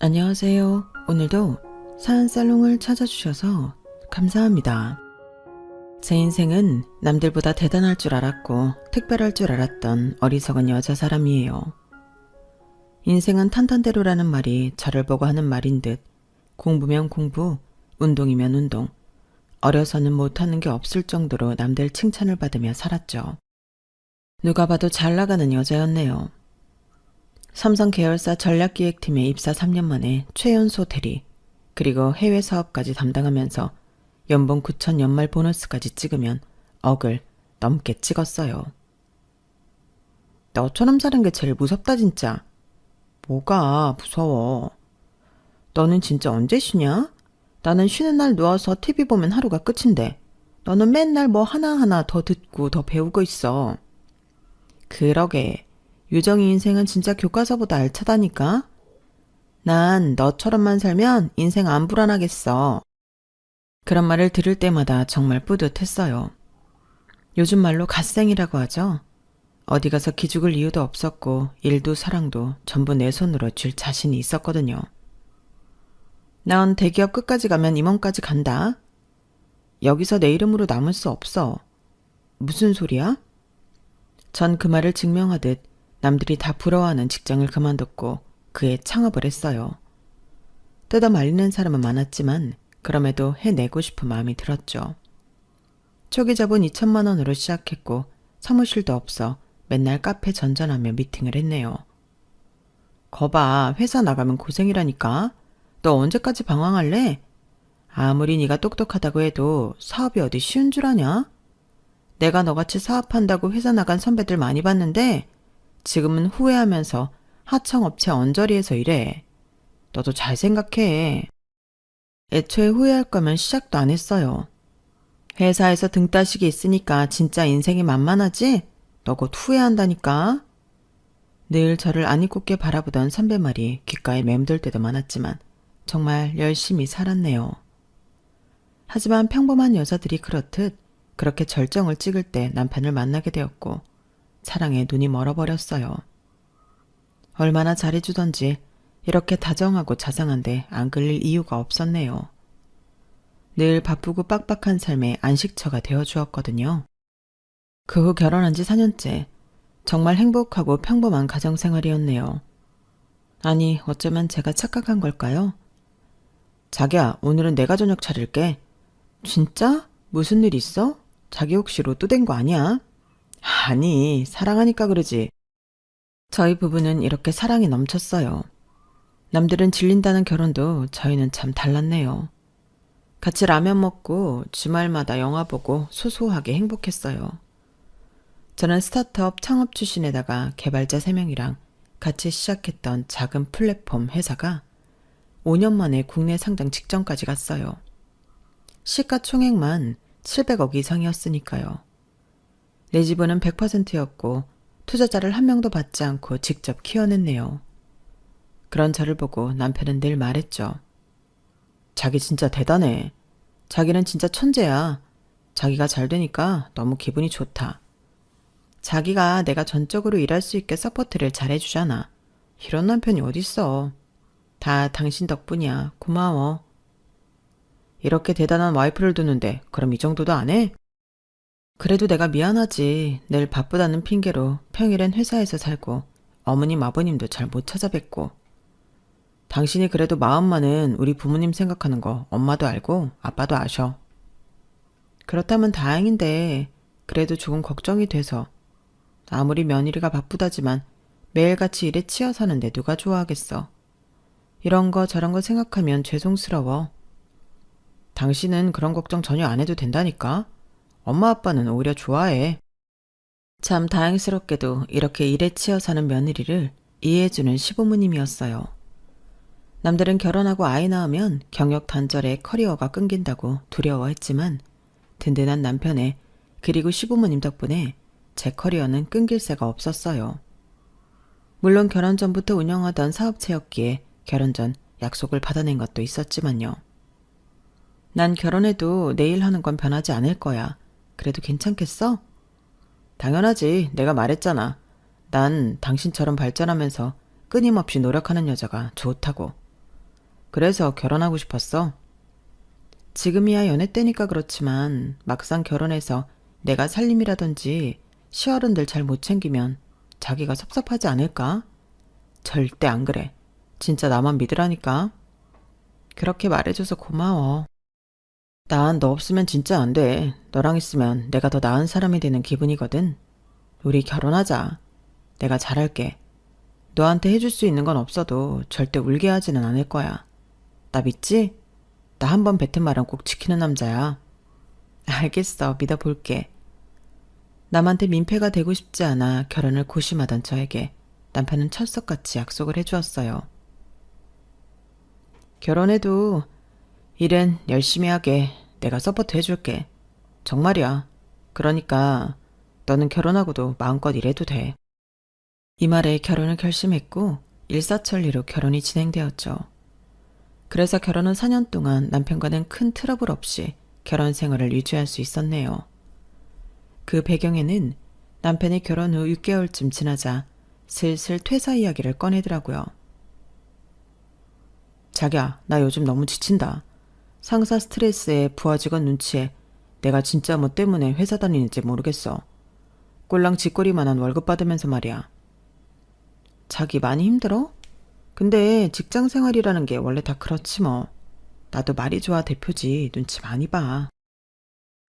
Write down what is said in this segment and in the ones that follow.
안녕하세요. 오늘도 사연살롱을 찾아주셔서 감사합니다. 제 인생은 남들보다 대단할 줄 알았고 특별할 줄 알았던 어리석은 여자 사람이에요. 인생은 탄탄대로라는 말이 저를 보고 하는 말인 듯 공부면 공부, 운동이면 운동, 어려서는 못하는 게 없을 정도로 남들 칭찬을 받으며 살았죠. 누가 봐도 잘 나가는 여자였네요. 삼성 계열사 전략기획팀에 입사 3년 만에 최연소 대리, 그리고 해외 사업까지 담당하면서 연봉 9천 연말 보너스까지 찍으면 억을 넘게 찍었어요. 너처럼 사는 게 제일 무섭다 진짜. 뭐가 무서워. 너는 진짜 언제 쉬냐? 나는 쉬는 날 누워서 TV 보면 하루가 끝인데 너는 맨날 뭐 하나하나 더 듣고 더 배우고 있어. 그러게. 유정이 인생은 진짜 교과서보다 알차다니까? 난 너처럼만 살면 인생 안 불안하겠어. 그런 말을 들을 때마다 정말 뿌듯했어요. 요즘 말로 갓생이라고 하죠. 어디 가서 기죽을 이유도 없었고 일도 사랑도 전부 내 손으로 줄 자신이 있었거든요. 난 대기업 끝까지 가면 임원까지 간다. 여기서 내 이름으로 남을 수 없어. 무슨 소리야? 전 그 말을 증명하듯 남들이 다 부러워하는 직장을 그만뒀고 그에 창업을 했어요. 뜯어 말리는 사람은 많았지만 그럼에도 해내고 싶은 마음이 들었죠. 초기 자본 2천만 원으로 시작했고 사무실도 없어 맨날 카페 전전하며 미팅을 했네요. 거봐, 회사 나가면 고생이라니까. 너 언제까지 방황할래? 아무리 네가 똑똑하다고 해도 사업이 어디 쉬운 줄 아냐? 내가 너같이 사업한다고 회사 나간 선배들 많이 봤는데 지금은 후회하면서 하청업체 언저리에서 일해. 너도 잘 생각해. 애초에 후회할 거면 시작도 안 했어요. 회사에서 등 따시기 있으니까 진짜 인생이 만만하지? 너 곧 후회한다니까. 늘 저를 아니꼽게 바라보던 선배 말이 귓가에 맴돌 때도 많았지만 정말 열심히 살았네요. 하지만 평범한 여자들이 그렇듯 그렇게 절정을 찍을 때 남편을 만나게 되었고 사랑에 눈이 멀어버렸어요. 얼마나 잘해주던지 이렇게 다정하고 자상한데 안 끌릴 이유가 없었네요. 늘 바쁘고 빡빡한 삶의 안식처가 되어주었거든요. 그 후 결혼한 지 4년째 정말 행복하고 평범한 가정생활이었네요. 아니, 어쩌면 제가 착각한 걸까요? 자기야, 오늘은 내가 저녁 차릴게. 진짜? 무슨 일 있어? 자기 혹시 로또 된 거 아니야? 아니, 사랑하니까 그러지. 저희 부부는 이렇게 사랑이 넘쳤어요. 남들은 질린다는 결혼도 저희는 참 달랐네요. 같이 라면 먹고 주말마다 영화 보고 소소하게 행복했어요. 저는 스타트업 창업 출신에다가 개발자 3명이랑 같이 시작했던 작은 플랫폼 회사가 5년 만에 국내 상장 직전까지 갔어요. 시가총액만 700억 이상이었으니까요. 내 지분은 100%였고 투자자를 한 명도 받지 않고 직접 키워냈네요. 그런 저를 보고 남편은 늘 말했죠. 자기 진짜 대단해. 자기는 진짜 천재야. 자기가 잘 되니까 너무 기분이 좋다. 자기가 내가 전적으로 일할 수 있게 서포트를 잘해주잖아. 이런 남편이 어딨어. 다 당신 덕분이야. 고마워. 이렇게 대단한 와이프를 두는데 그럼 이 정도도 안 해? 그래도 내가 미안하지. 늘 바쁘다는 핑계로 평일엔 회사에서 살고 어머님 아버님도 잘 못 찾아뵙고. 당신이 그래도 마음만은 우리 부모님 생각하는 거 엄마도 알고 아빠도 아셔. 그렇다면 다행인데 그래도 조금 걱정이 돼서. 아무리 며느리가 바쁘다지만 매일같이 일에 치여 사는데 누가 좋아하겠어. 이런 거 저런 거 생각하면 죄송스러워. 당신은 그런 걱정 전혀 안 해도 된다니까. 엄마 아빠는 오히려 좋아해. 참 다행스럽게도 이렇게 일에 치여 사는 며느리를 이해해주는 시부모님이었어요. 남들은 결혼하고 아이 낳으면 경력 단절에 커리어가 끊긴다고 두려워했지만 든든한 남편의 그리고 시부모님 덕분에 제 커리어는 끊길 새가 없었어요. 물론 결혼 전부터 운영하던 사업체였기에 결혼 전 약속을 받아낸 것도 있었지만요. 난 결혼해도 내일 하는 건 변하지 않을 거야. 그래도 괜찮겠어? 당연하지. 내가 말했잖아. 난 당신처럼 발전하면서 끊임없이 노력하는 여자가 좋다고. 그래서 결혼하고 싶었어. 지금이야 연애 때니까 그렇지만 막상 결혼해서 내가 살림이라든지 시어른들 잘 못 챙기면 자기가 섭섭하지 않을까? 절대 안 그래. 진짜 나만 믿으라니까. 그렇게 말해줘서 고마워. 난 너 없으면 진짜 안 돼. 너랑 있으면 내가 더 나은 사람이 되는 기분이거든. 우리 결혼하자. 내가 잘할게. 너한테 해줄 수 있는 건 없어도 절대 울게 하지는 않을 거야. 나 믿지? 나 한 번 뱉은 말은 꼭 지키는 남자야. 알겠어. 믿어볼게. 남한테 민폐가 되고 싶지 않아 결혼을 고심하던 저에게 남편은 철석같이 약속을 해주었어요. 결혼해도 일은 열심히 하게 내가 서포트 해줄게. 정말이야. 그러니까 너는 결혼하고도 마음껏 일해도 돼. 이 말에 결혼을 결심했고 일사천리로 결혼이 진행되었죠. 그래서 결혼은 4년 동안 남편과는 큰 트러블 없이 결혼 생활을 유지할 수 있었네요. 그 배경에는 남편이 결혼 후 6개월쯤 지나자 슬슬 퇴사 이야기를 꺼내더라고요. 자기야, 나 요즘 너무 지친다. 상사 스트레스에 부하 직원 눈치에 내가 진짜 뭐 때문에 회사 다니는지 모르겠어. 꼴랑 쥐꼬리만한 월급 받으면서 말이야. 자기 많이 힘들어? 근데 직장 생활이라는 게 원래 다 그렇지 뭐. 나도 말이 좋아 대표지 눈치 많이 봐.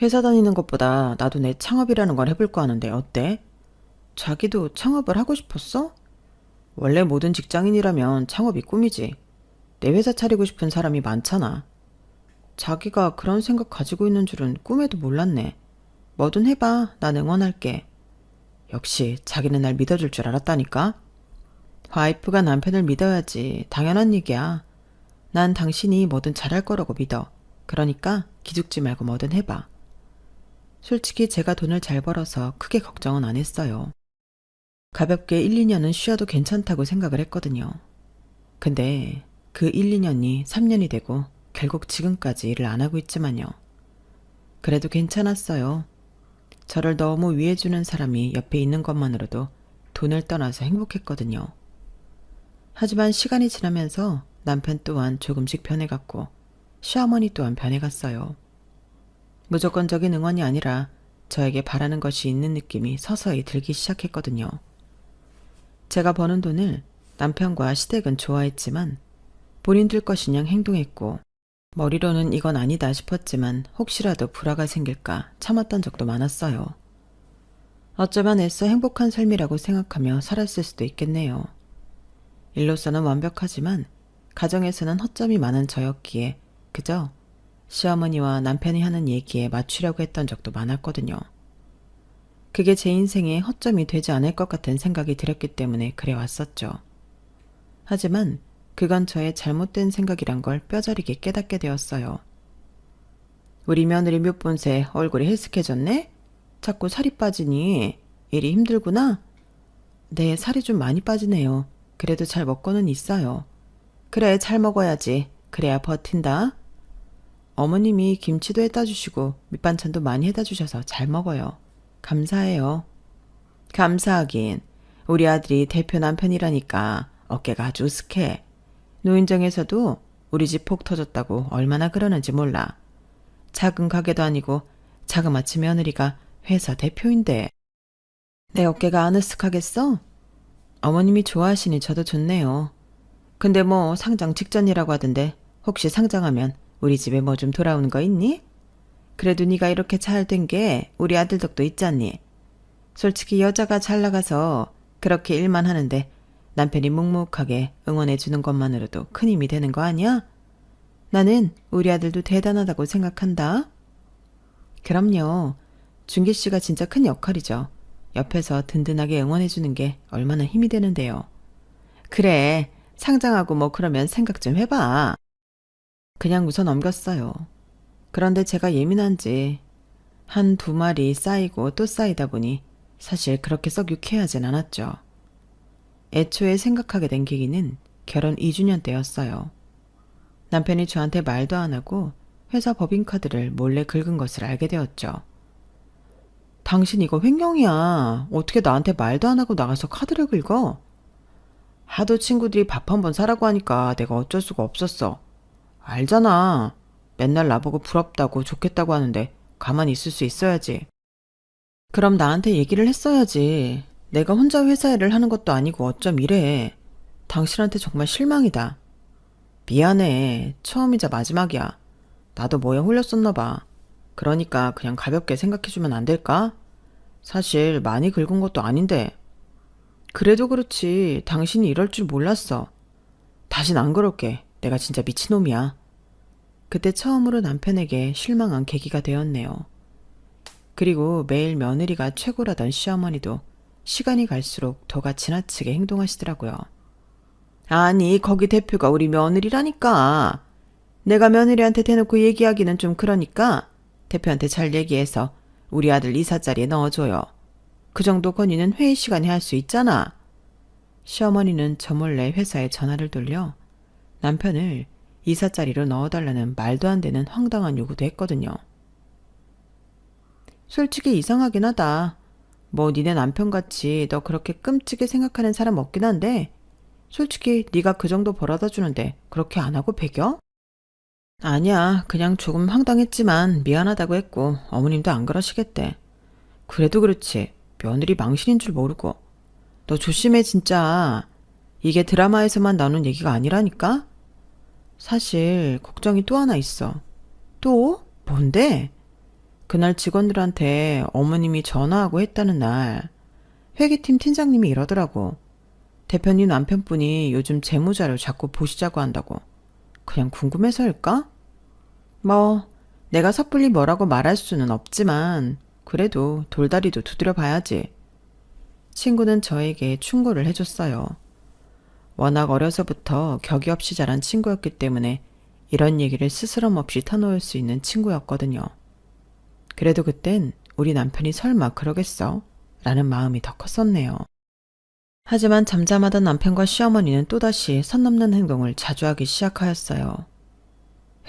회사 다니는 것보다 나도 내 창업이라는 걸 해볼까 하는데 어때? 자기도 창업을 하고 싶었어? 원래 모든 직장인이라면 창업이 꿈이지. 내 회사 차리고 싶은 사람이 많잖아. 자기가 그런 생각 가지고 있는 줄은 꿈에도 몰랐네. 뭐든 해봐. 난 응원할게. 역시 자기는 날 믿어줄 줄 알았다니까. 와이프가 남편을 믿어야지. 당연한 얘기야. 난 당신이 뭐든 잘할 거라고 믿어. 그러니까 기죽지 말고 뭐든 해봐. 솔직히 제가 돈을 잘 벌어서 크게 걱정은 안 했어요. 가볍게 1, 2년은 쉬어도 괜찮다고 생각을 했거든요. 근데 그 1, 2년이 3년이 되고 결국 지금까지 일을 안 하고 있지만요. 그래도 괜찮았어요. 저를 너무 위해주는 사람이 옆에 있는 것만으로도 돈을 떠나서 행복했거든요. 하지만 시간이 지나면서 남편 또한 조금씩 변해갔고 시어머니 또한 변해갔어요. 무조건적인 응원이 아니라 저에게 바라는 것이 있는 느낌이 서서히 들기 시작했거든요. 제가 버는 돈을 남편과 시댁은 좋아했지만 본인들 것이냥 행동했고 머리로는 이건 아니다 싶었지만 혹시라도 불화가 생길까 참았던 적도 많았어요. 어쩌면 애써 행복한 삶이라고 생각하며 살았을 수도 있겠네요. 일로서는 완벽하지만 가정에서는 허점이 많은 저였기에 그저 시어머니와 남편이 하는 얘기에 맞추려고 했던 적도 많았거든요. 그게 제 인생에 허점이 되지 않을 것 같은 생각이 들었기 때문에 그래 왔었죠. 하지만 그건 저의 잘못된 생각이란 걸 뼈저리게 깨닫게 되었어요. 우리 며느리 몇 번 새 얼굴이 헬쓱해졌네? 자꾸 살이 빠지니 일이 힘들구나? 네, 살이 좀 많이 빠지네요. 그래도 잘 먹고는 있어요. 그래, 잘 먹어야지. 그래야 버틴다. 어머님이 김치도 해다 주시고 밑반찬도 많이 해다 주셔서 잘 먹어요. 감사해요. 감사하긴. 우리 아들이 대표 남편이라니까 어깨가 아주 으쓱해. 노인정에서도 우리 집 폭 터졌다고 얼마나 그러는지 몰라. 작은 가게도 아니고 자그마치 며느리가 회사 대표인데. 내 어깨가 안 으쓱하겠어? 어머님이 좋아하시니 저도 좋네요. 근데 뭐 상장 직전이라고 하던데 혹시 상장하면 우리 집에 뭐 좀 돌아오는 거 있니? 그래도 네가 이렇게 잘 된 게 우리 아들 덕도 있잖니. 솔직히 여자가 잘 나가서 그렇게 일만 하는데 남편이 묵묵하게 응원해 주는 것만으로도 큰 힘이 되는 거 아니야? 나는 우리 아들도 대단하다고 생각한다. 그럼요. 준기 씨가 진짜 큰 역할이죠. 옆에서 든든하게 응원해 주는 게 얼마나 힘이 되는데요. 그래, 상장하고 뭐 그러면 생각 좀 해봐. 그냥 웃어 넘겼어요. 그런데 제가 예민한지 한 두 마리 쌓이고 또 쌓이다 보니 사실 그렇게 썩 유쾌하진 않았죠. 애초에 생각하게 된 계기는 결혼 2주년 때였어요. 남편이 저한테 말도 안 하고 회사 법인카드를 몰래 긁은 것을 알게 되었죠. 당신 이거 횡령이야. 어떻게 나한테 말도 안 하고 나가서 카드를 긁어? 하도 친구들이 밥 한 번 사라고 하니까 내가 어쩔 수가 없었어. 알잖아. 맨날 나보고 부럽다고 좋겠다고 하는데 가만히 있을 수 있어야지. 그럼 나한테 얘기를 했어야지. 내가 혼자 회사 일을 하는 것도 아니고 어쩜 이래. 당신한테 정말 실망이다. 미안해. 처음이자 마지막이야. 나도 뭐에 홀렸었나 봐. 그러니까 그냥 가볍게 생각해주면 안 될까? 사실 많이 긁은 것도 아닌데. 그래도 그렇지. 당신이 이럴 줄 몰랐어. 다신 안 그럴게. 내가 진짜 미친놈이야. 그때 처음으로 남편에게 실망한 계기가 되었네요. 그리고 매일 며느리가 최고라던 시어머니도 시간이 갈수록 더가 지나치게 행동하시더라고요. 아니, 거기 대표가 우리 며느리라니까. 내가 며느리한테 대놓고 얘기하기는 좀 그러니까 대표한테 잘 얘기해서 우리 아들 이사 자리에 넣어줘요. 그 정도 건의는 회의 시간에 할 수 있잖아. 시어머니는 저 몰래 회사에 전화를 돌려 남편을 이사 자리로 넣어달라는 말도 안 되는 황당한 요구도 했거든요. 솔직히 이상하긴 하다. 뭐 니네 남편같이 너 그렇게 끔찍게 생각하는 사람 없긴 한데 솔직히 네가 그 정도 벌어다 주는데 그렇게 안 하고 배겨? 아니야. 그냥 조금 황당했지만 미안하다고 했고 어머님도 안 그러시겠대. 그래도 그렇지. 며느리 망신인 줄 모르고. 너 조심해 진짜. 이게 드라마에서만 나오는 얘기가 아니라니까? 사실 걱정이 또 하나 있어. 또? 뭔데? 그날 직원들한테 어머님이 전화하고 했다는 날 회계팀 팀장님이 이러더라고. 대표님 남편분이 요즘 재무자료 자꾸 보시자고 한다고. 그냥 궁금해서일까? 뭐 내가 섣불리 뭐라고 말할 수는 없지만 그래도 돌다리도 두드려 봐야지. 친구는 저에게 충고를 해줬어요. 워낙 어려서부터 격이 없이 자란 친구였기 때문에 이런 얘기를 스스럼 없이 터놓을 수 있는 친구였거든요. 그래도 그땐 우리 남편이 설마 그러겠어? 라는 마음이 더 컸었네요. 하지만 잠잠하던 남편과 시어머니는 또다시 선 넘는 행동을 자주 하기 시작하였어요.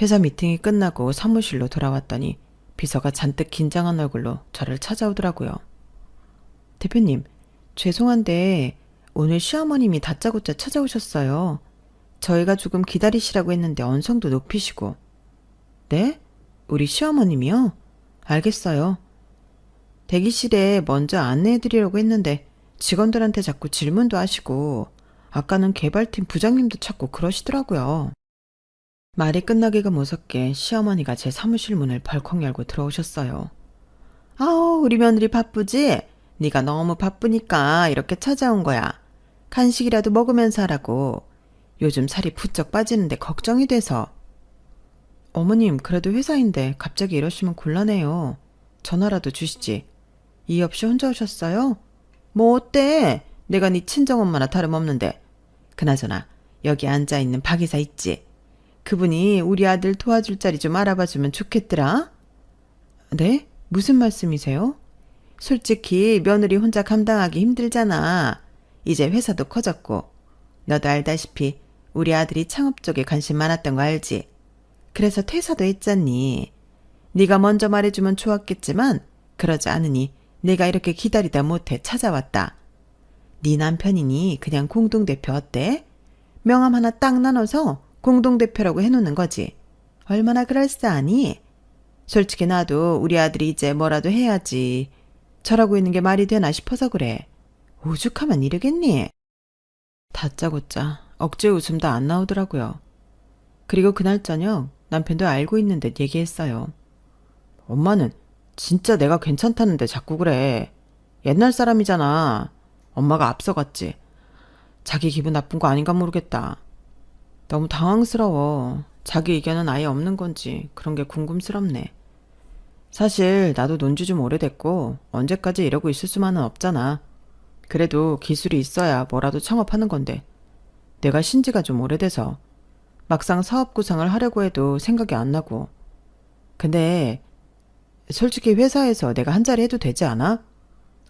회사 미팅이 끝나고 사무실로 돌아왔더니 비서가 잔뜩 긴장한 얼굴로 저를 찾아오더라고요. 대표님, 죄송한데 오늘 시어머님이 다짜고짜 찾아오셨어요. 저희가 조금 기다리시라고 했는데 언성도 높이시고. 네? 우리 시어머님이요? 알겠어요. 대기실에 먼저 안내해드리려고 했는데 직원들한테 자꾸 질문도 하시고 아까는 개발팀 부장님도 찾고 그러시더라고요. 말이 끝나기가 무섭게 시어머니가 제 사무실 문을 벌컥 열고 들어오셨어요. 아우, 우리 며느리 바쁘지? 네가 너무 바쁘니까 이렇게 찾아온 거야. 간식이라도 먹으면서 하라고. 요즘 살이 부쩍 빠지는데 걱정이 돼서. 어머님, 그래도 회사인데 갑자기 이러시면 곤란해요. 전화라도 주시지. 이의 없이 혼자 오셨어요? 뭐 어때? 내가 네 친정엄마나 다름없는데. 그나저나 여기 앉아있는 박 이사 있지? 그분이 우리 아들 도와줄 자리 좀 알아봐주면 좋겠더라. 네? 무슨 말씀이세요? 솔직히 며느리 혼자 감당하기 힘들잖아. 이제 회사도 커졌고. 너도 알다시피 우리 아들이 창업 쪽에 관심 많았던 거 알지? 그래서 퇴사도 했잖니. 네가 먼저 말해주면 좋았겠지만 그러지 않으니 내가 이렇게 기다리다 못해 찾아왔다. 네 남편이니 그냥 공동대표 어때? 명함 하나 딱 나눠서 공동대표라고 해놓는 거지. 얼마나 그럴싸하니? 솔직히 나도 우리 아들이 이제 뭐라도 해야지. 저러고 있는 게 말이 되나 싶어서 그래. 오죽하면 이러겠니? 다짜고짜 억지 웃음도 안 나오더라고요. 그리고 그날 저녁 남편도 알고 있는 듯 얘기했어요. 엄마는 진짜 내가 괜찮다는데 자꾸 그래. 옛날 사람이잖아. 엄마가 앞서갔지. 자기 기분 나쁜 거 아닌가 모르겠다. 너무 당황스러워. 자기 의견은 아예 없는 건지 그런 게 궁금스럽네. 사실 나도 논지 좀 오래됐고 언제까지 이러고 있을 수만은 없잖아. 그래도 기술이 있어야 뭐라도 창업하는 건데 내가 신지가 좀 오래돼서 막상 사업 구상을 하려고 해도 생각이 안 나고. 근데 솔직히 회사에서 내가 한 자리 해도 되지 않아?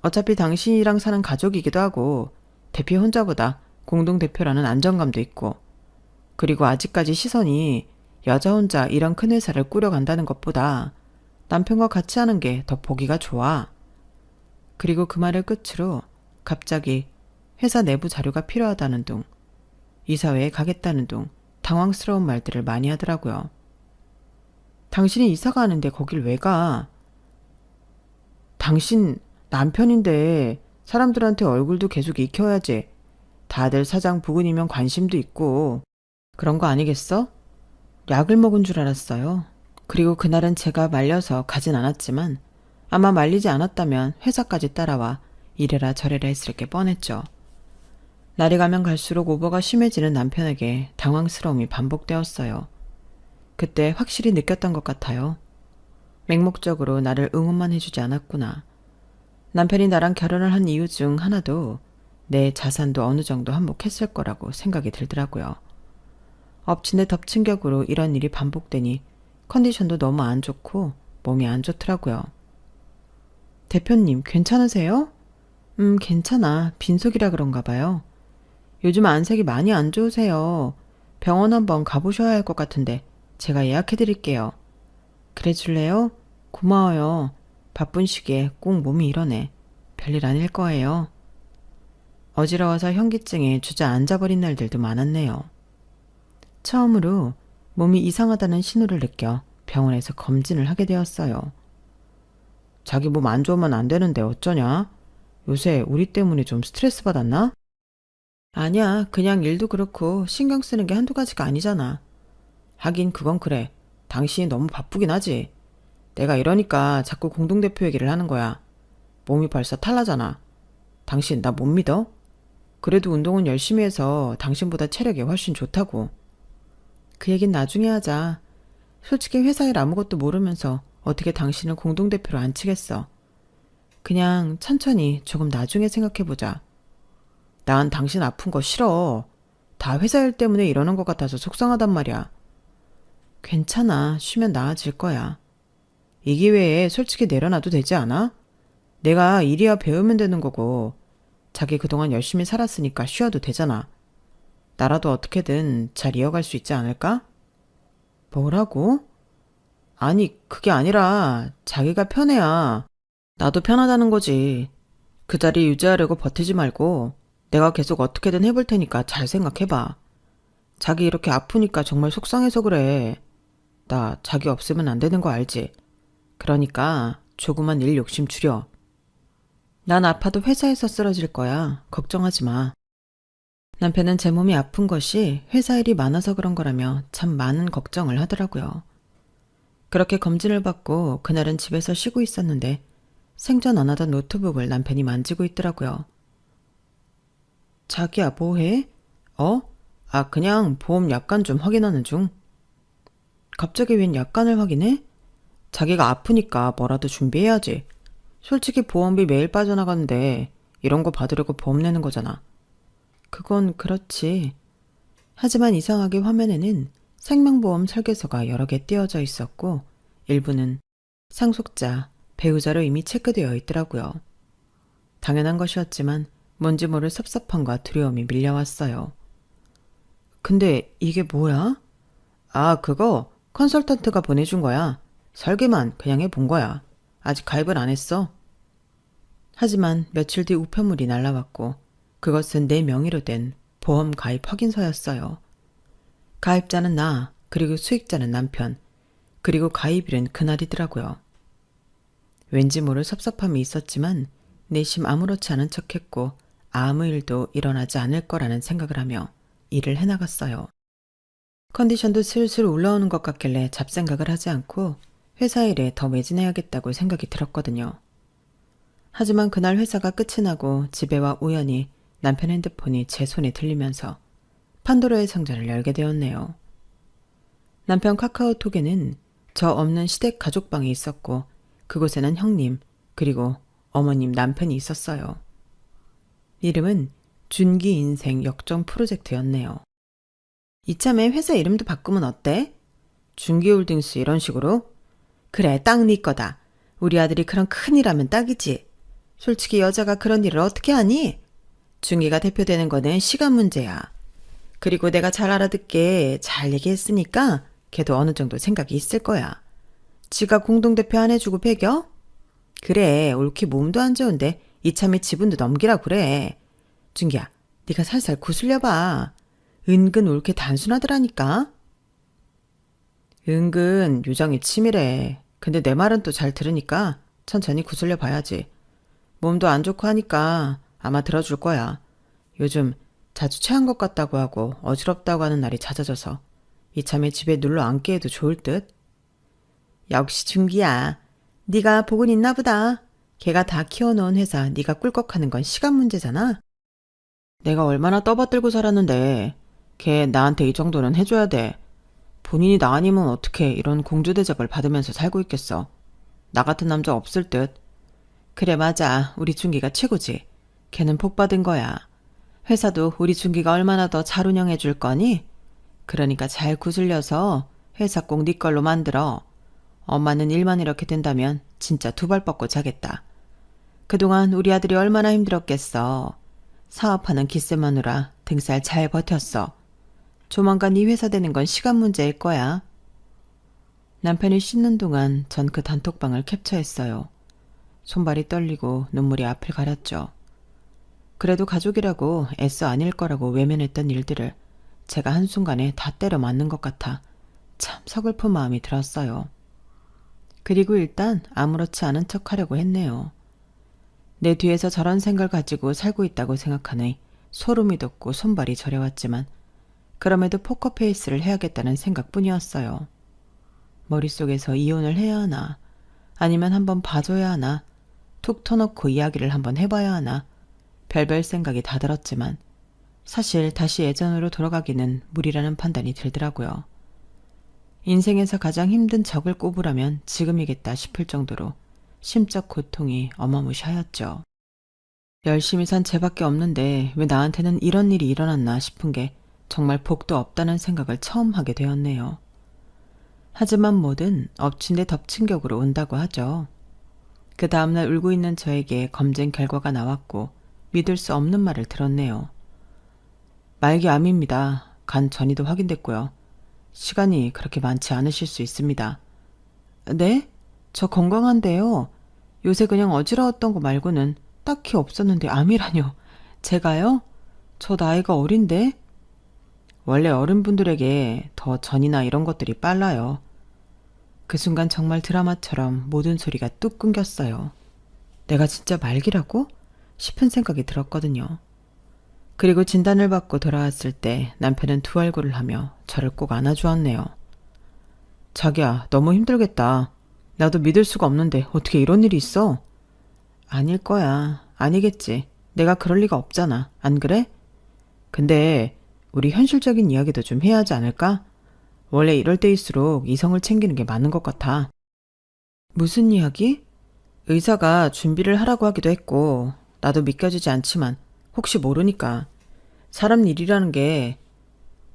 어차피 당신이랑 사는 가족이기도 하고 대표 혼자보다 공동대표라는 안정감도 있고 그리고 아직까지 시선이 여자 혼자 이런 큰 회사를 꾸려간다는 것보다 남편과 같이 하는 게 더 보기가 좋아. 그리고 그 말을 끝으로 갑자기 회사 내부 자료가 필요하다는 둥, 이사회에 가겠다는 둥, 당황스러운 말들을 많이 하더라고요. 당신이 이사 가는데 거길 왜 가? 당신 남편인데 사람들한테 얼굴도 계속 익혀야지. 다들 사장 부근이면 관심도 있고. 그런 거 아니겠어? 약을 먹은 줄 알았어요. 그리고 그날은 제가 말려서 가진 않았지만 아마 말리지 않았다면 회사까지 따라와 이래라 저래라 했을 게 뻔했죠. 날이 가면 갈수록 오버가 심해지는 남편에게 당황스러움이 반복되었어요. 그때 확실히 느꼈던 것 같아요. 맹목적으로 나를 응원만 해주지 않았구나. 남편이 나랑 결혼을 한 이유 중 하나도 내 자산도 어느 정도 한몫했을 거라고 생각이 들더라고요. 엎친 데 덮친 격으로 이런 일이 반복되니 컨디션도 너무 안 좋고 몸이 안 좋더라고요. 대표님, 괜찮으세요? 괜찮아. 빈속이라 그런가 봐요. 요즘 안색이 많이 안 좋으세요. 병원 한번 가보셔야 할 것 같은데 제가 예약해드릴게요. 그래 줄래요? 고마워요. 바쁜 시기에 꼭 몸이 이러네. 별일 아닐 거예요. 어지러워서 현기증에 주저앉아버린 날들도 많았네요. 처음으로 몸이 이상하다는 신호를 느껴 병원에서 검진을 하게 되었어요. 자기 몸 안 좋으면 안 되는데 어쩌냐? 요새 우리 때문에 좀 스트레스 받았나? 아니야, 그냥 일도 그렇고 신경 쓰는 게 한두 가지가 아니잖아. 하긴 그건 그래. 당신이 너무 바쁘긴 하지. 내가 이러니까 자꾸 공동대표 얘기를 하는 거야. 몸이 벌써 탈나잖아. 당신 나 못 믿어? 그래도 운동은 열심히 해서 당신보다 체력이 훨씬 좋다고. 그 얘긴 나중에 하자. 솔직히 회사 일 아무것도 모르면서 어떻게 당신을 공동대표로 앉히겠어. 그냥 천천히 조금 나중에 생각해보자. 난 당신 아픈 거 싫어. 다 회사 일 때문에 이러는 것 같아서 속상하단 말이야. 괜찮아. 쉬면 나아질 거야. 이 기회에 솔직히 내려놔도 되지 않아? 내가 일이야 배우면 되는 거고 자기 그동안 열심히 살았으니까 쉬어도 되잖아. 나라도 어떻게든 잘 이어갈 수 있지 않을까? 뭐라고? 아니, 그게 아니라 자기가 편해야 나도 편하다는 거지. 그 자리 유지하려고 버티지 말고 내가 계속 어떻게든 해볼 테니까 잘 생각해봐. 자기 이렇게 아프니까 정말 속상해서 그래. 나 자기 없으면 안 되는 거 알지? 그러니까 조그만 일 욕심 줄여. 난 아파도 회사에서 쓰러질 거야. 걱정하지 마. 남편은 제 몸이 아픈 것이 회사 일이 많아서 그런 거라며 참 많은 걱정을 하더라고요. 그렇게 검진을 받고 그날은 집에서 쉬고 있었는데 생전 안 하던 노트북을 남편이 만지고 있더라고요. 자기야, 뭐해? 그냥 보험 약관 좀 확인하는 중. 갑자기 웬 약관을 확인해? 자기가 아프니까 뭐라도 준비해야지. 솔직히 보험비 매일 빠져나가는데 이런 거 받으려고 보험 내는 거잖아. 그건 그렇지. 하지만 이상하게 화면에는 생명보험 설계서가 여러 개 띄어져 있었고 일부는 상속자, 배우자로 이미 체크되어 있더라고요. 당연한 것이었지만 뭔지 모를 섭섭함과 두려움이 밀려왔어요. 근데 이게 뭐야? 그거 컨설턴트가 보내준 거야. 설계만 그냥 해본 거야. 아직 가입을 안 했어. 하지만 며칠 뒤 우편물이 날라왔고 그것은 내 명의로 된 보험 가입 확인서였어요. 가입자는 나, 그리고 수익자는 남편, 그리고 가입일은 그날이더라고요. 왠지 모를 섭섭함이 있었지만 내심 아무렇지 않은 척했고 아무 일도 일어나지 않을 거라는 생각을 하며 일을 해나갔어요. 컨디션도 슬슬 올라오는 것 같길래 잡생각을 하지 않고 회사 일에 더 매진해야겠다고 생각이 들었거든요. 하지만 그날 회사가 끝이 나고 집에 와 우연히 남편 핸드폰이 제 손에 들리면서 판도라의 상자를 열게 되었네요. 남편 카카오톡에는 저 없는 시댁 가족방이 있었고 그곳에는 형님 그리고 어머님 남편이 있었어요. 이름은 준기 인생 역전 프로젝트였네요. 이참에 회사 이름도 바꾸면 어때? 준기홀딩스 이런 식으로? 그래, 딱 네 거다. 우리 아들이 그런 큰일 하면 딱이지. 솔직히 여자가 그런 일을 어떻게 하니? 준기가 대표되는 거는 시간 문제야. 그리고 내가 잘 알아듣게 잘 얘기했으니까 걔도 어느 정도 생각이 있을 거야. 지가 공동대표 안 해주고 배겨? 그래, 옳게 몸도 안 좋은데 이참에 지분도 넘기라 그래. 준기야, 네가 살살 구슬려봐. 은근 옳게 단순하더라니까. 은근 유정이 치밀해. 근데 내 말은 또 잘 들으니까 천천히 구슬려 봐야지. 몸도 안 좋고 하니까 아마 들어줄 거야. 요즘 자주 체한 것 같다고 하고 어지럽다고 하는 날이 잦아져서 이참에 집에 눌러 앉게 해도 좋을 듯. 역시 준기야. 네가 복은 있나 보다. 걔가 다 키워놓은 회사 네가 꿀꺽하는 건 시간 문제잖아. 내가 얼마나 떠받들고 살았는데 걔 나한테 이 정도는 해줘야 돼. 본인이 나 아니면 어떻게 이런 공주대접을 받으면서 살고 있겠어. 나 같은 남자 없을 듯. 그래 맞아. 우리 준기가 최고지. 걔는 복 받은 거야. 회사도 우리 준기가 얼마나 더 잘 운영해 줄 거니? 그러니까 잘 구슬려서 회사 꼭 네 걸로 만들어. 엄마는 일만 이렇게 된다면 진짜 두 발 뻗고 자겠다. 그동안 우리 아들이 얼마나 힘들었겠어. 사업하는 기세 마누라 등살 잘 버텼어. 조만간 네 회사 되는 건 시간 문제일 거야. 남편이 씻는 동안 전 그 단톡방을 캡처했어요. 손발이 떨리고 눈물이 앞을 가렸죠. 그래도 가족이라고 애써 아닐 거라고 외면했던 일들을 제가 한순간에 다 때려 맞는 것 같아 참 서글픈 마음이 들었어요. 그리고 일단 아무렇지 않은 척 하려고 했네요. 내 뒤에서 저런 생각을 가지고 살고 있다고 생각하니 소름이 돋고 손발이 저려왔지만 그럼에도 포커페이스를 해야겠다는 생각뿐이었어요. 머릿속에서 이혼을 해야 하나 아니면 한번 봐줘야 하나 툭 터놓고 이야기를 한번 해봐야 하나 별별 생각이 다 들었지만 사실 다시 예전으로 돌아가기는 무리라는 판단이 들더라고요. 인생에서 가장 힘든 적을 꼽으라면 지금이겠다 싶을 정도로 심적 고통이 어마무시하였죠. 열심히 산 쟤밖에 없는데 왜 나한테는 이런 일이 일어났나 싶은 게 정말 복도 없다는 생각을 처음 하게 되었네요. 하지만 뭐든 엎친 데 덮친 격으로 온다고 하죠. 그 다음날 울고 있는 저에게 검진 결과가 나왔고 믿을 수 없는 말을 들었네요. 말기암입니다. 간 전이도 확인됐고요. 시간이 그렇게 많지 않으실 수 있습니다. 네? 저 건강한데요. 요새 그냥 어지러웠던 거 말고는 딱히 없었는데 암이라뇨. 제가요? 저 나이가 어린데? 원래 어른분들에게 더 전이나 이런 것들이 빨라요. 그 순간 정말 드라마처럼 모든 소리가 뚝 끊겼어요. 내가 진짜 말기라고? 싶은 생각이 들었거든요. 그리고 진단을 받고 돌아왔을 때 남편은 두 얼굴을 하며 저를 꼭 안아주었네요. 자기야, 너무 힘들겠다. 나도 믿을 수가 없는데 어떻게 이런 일이 있어? 아닐 거야. 아니겠지. 내가 그럴 리가 없잖아. 안 그래? 근데 우리 현실적인 이야기도 좀 해야 하지 않을까? 원래 이럴 때일수록 이성을 챙기는 게 맞는 것 같아. 무슨 이야기? 의사가 준비를 하라고 하기도 했고 나도 믿겨지지 않지만 혹시 모르니까 사람 일이라는 게